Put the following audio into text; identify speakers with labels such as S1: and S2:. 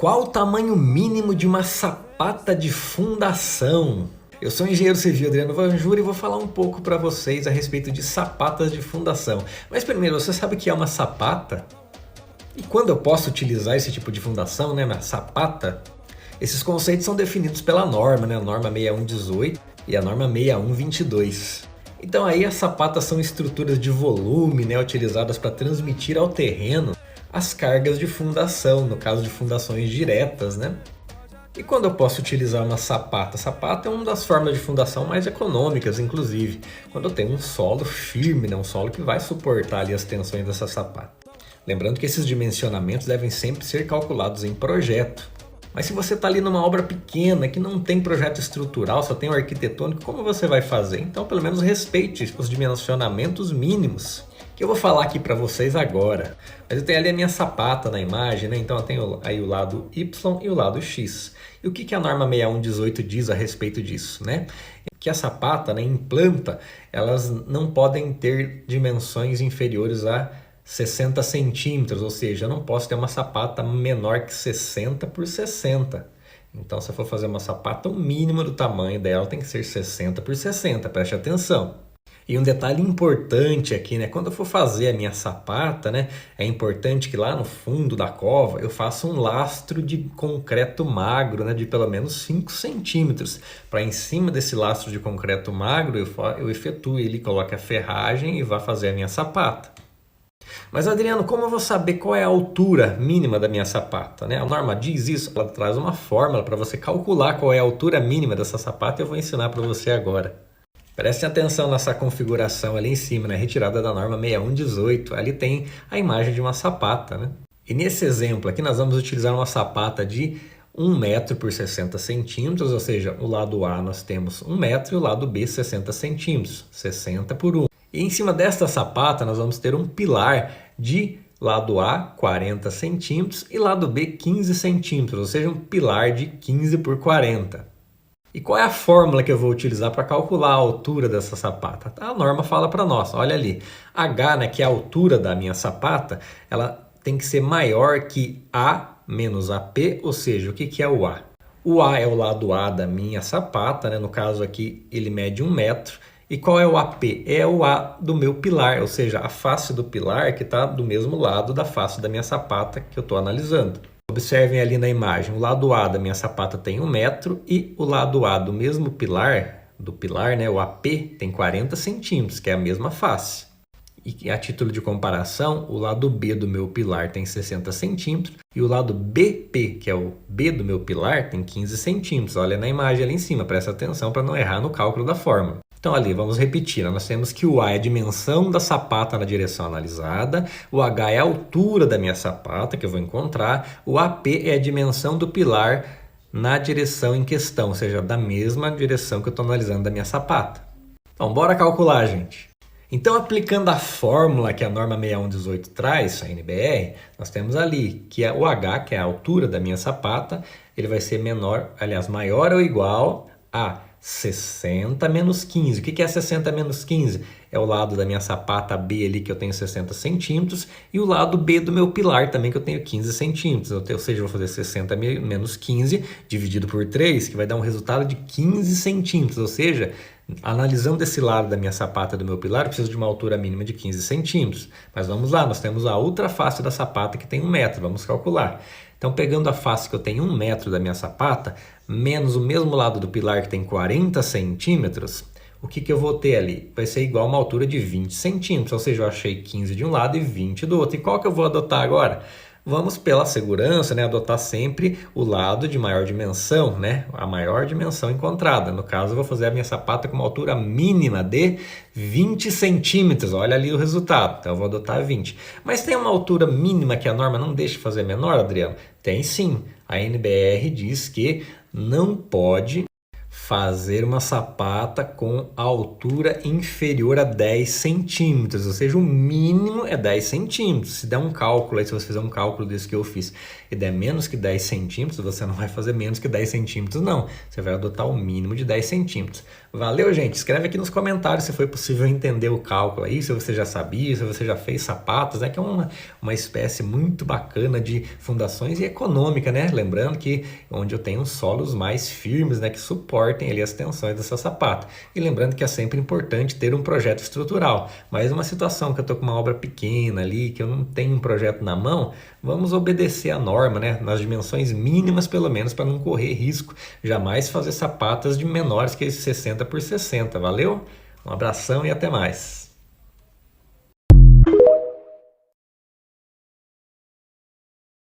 S1: Qual o tamanho mínimo de uma sapata de fundação? Eu sou o engenheiro civil Adriano Vanjura e vou falar um pouco para vocês a respeito de sapatas de fundação. Mas primeiro, você sabe o que é uma sapata? E quando eu posso utilizar esse tipo de fundação, né, na sapata? Esses conceitos são definidos pela norma, né, a norma 6118 e a norma 6122. Então aí as sapatas são estruturas de volume, né, utilizadas para transmitir ao terreno as cargas de fundação, no caso de fundações diretas, né? E quando eu posso utilizar uma sapata? Sapata é uma das formas de fundação mais econômicas, inclusive, quando eu tenho um solo firme, né? Um solo que vai suportar ali as tensões dessa sapata. Lembrando que esses dimensionamentos devem sempre ser calculados em projeto. Mas se você está ali numa obra pequena, que não tem projeto estrutural, só tem o arquitetônico, como você vai fazer? Então, pelo menos respeite os dimensionamentos mínimos, que eu vou falar aqui para vocês agora. Mas eu tenho ali a minha sapata na imagem, né? Então eu tenho aí o lado Y e o lado X. E o que a norma 6118 diz a respeito disso, né? Que a sapata, né, em planta, elas não podem ter dimensões inferiores a 60 centímetros, ou seja, eu não posso ter uma sapata menor que 60 por 60. Então, se eu for fazer uma sapata, o mínimo do tamanho dela tem que ser 60 por 60, preste atenção. E um detalhe importante aqui, né? Quando eu for fazer a minha sapata, né? É importante que lá no fundo da cova eu faça um lastro de concreto magro, né? De pelo menos 5 centímetros. Para em cima desse lastro de concreto magro eu efetue ele, coloque a ferragem e vá fazer a minha sapata. Mas Adriano, como eu vou saber qual é a altura mínima da minha sapata, né? A norma diz isso, ela traz uma fórmula para você calcular qual é a altura mínima dessa sapata e eu vou ensinar para você agora. Preste atenção nessa configuração ali em cima, né? Retirada da norma 6118. Ali tem a imagem de uma sapata, né? E nesse exemplo aqui nós vamos utilizar uma sapata de 1 metro por 60 centímetros, ou seja, o lado A nós temos 1 metro e o lado B 60 centímetros, 60 por 1. E em cima desta sapata nós vamos ter um pilar de lado A 40 centímetros e lado B 15 centímetros, ou seja, um pilar de 15 por 40. E qual é a fórmula que eu vou utilizar para calcular a altura dessa sapata? A norma fala para nós, olha ali, H, né, que é a altura da minha sapata, ela tem que ser maior que A menos AP, ou seja, o que é o A? O A é o lado A da minha sapata, né, no caso aqui ele mede 1 metro, e qual é o AP? É o A do meu pilar, ou seja, a face do pilar que está do mesmo lado da face da minha sapata que eu estou analisando. Observem ali na imagem, o lado A da minha sapata tem 1 metro e o lado A do mesmo pilar, né, o AP, tem 40 centímetros, que é a mesma face. E a título de comparação, o lado B do meu pilar tem 60 centímetros e o lado BP, que é o B do meu pilar, tem 15 centímetros. Olha na imagem ali em cima, presta atenção para não errar no cálculo da fórmula. Então ali, vamos repetir, nós temos que o A é a dimensão da sapata na direção analisada, o H é a altura da minha sapata que eu vou encontrar, o AP é a dimensão do pilar na direção em questão, ou seja, da mesma direção que eu estou analisando da minha sapata. Então, bora calcular, gente. Então, aplicando a fórmula que a norma 6118 traz, a NBR, nós temos ali que é o H, que é a altura da minha sapata, ele vai ser menor, aliás, maior ou igual a 60 menos 15. O que é 60 menos 15? É o lado da minha sapata B ali que eu tenho 60 centímetros e o lado B do meu pilar também que eu tenho 15 centímetros. Ou seja, eu vou fazer 60 menos 15 dividido por 3, que vai dar um resultado de 15 centímetros. Ou seja, analisando esse lado da minha sapata do meu pilar, eu preciso de uma altura mínima de 15 centímetros. Mas vamos lá, nós temos a outra face da sapata que tem 1 metro. Vamos calcular. Então, pegando a face que eu tenho 1 metro da minha sapata, menos o mesmo lado do pilar que tem 40 centímetros, o que eu vou ter ali? Vai ser igual a uma altura de 20 centímetros, ou seja, eu achei 15 de um lado e 20 do outro. E qual que eu vou adotar agora? Vamos, pela segurança, né, adotar sempre o lado de maior dimensão, né, a maior dimensão encontrada. No caso, eu vou fazer a minha sapata com uma altura mínima de 20 centímetros. Olha ali o resultado. Então, eu vou adotar 20. Mas tem uma altura mínima que a norma não deixa de fazer menor, Adriano? Tem sim. A NBR diz que não pode fazer uma sapata com altura inferior a 10 centímetros, ou seja, o mínimo é 10 centímetros. Se der um cálculo, aí se você fizer um cálculo desse que eu fiz e der menos que 10 centímetros, você não vai fazer menos que 10 centímetros não, você vai adotar o mínimo de 10 centímetros. Valeu, gente? Escreve aqui nos comentários se foi possível entender o cálculo aí, se você já sabia, se você já fez sapatos, né? Que é uma espécie muito bacana de fundações e econômica, né? Lembrando que onde eu tenho solos mais firmes, né? Que suportem ali as tensões dessa sapata. E lembrando que é sempre importante ter um projeto estrutural. Mas uma situação que eu tô com uma obra pequena ali, que eu não tenho um projeto na mão, vamos obedecer a norma, né? Nas dimensões mínimas, pelo menos, para não correr risco. Jamais fazer sapatas de menores que 60 por 60. Valeu? Um abração e até mais.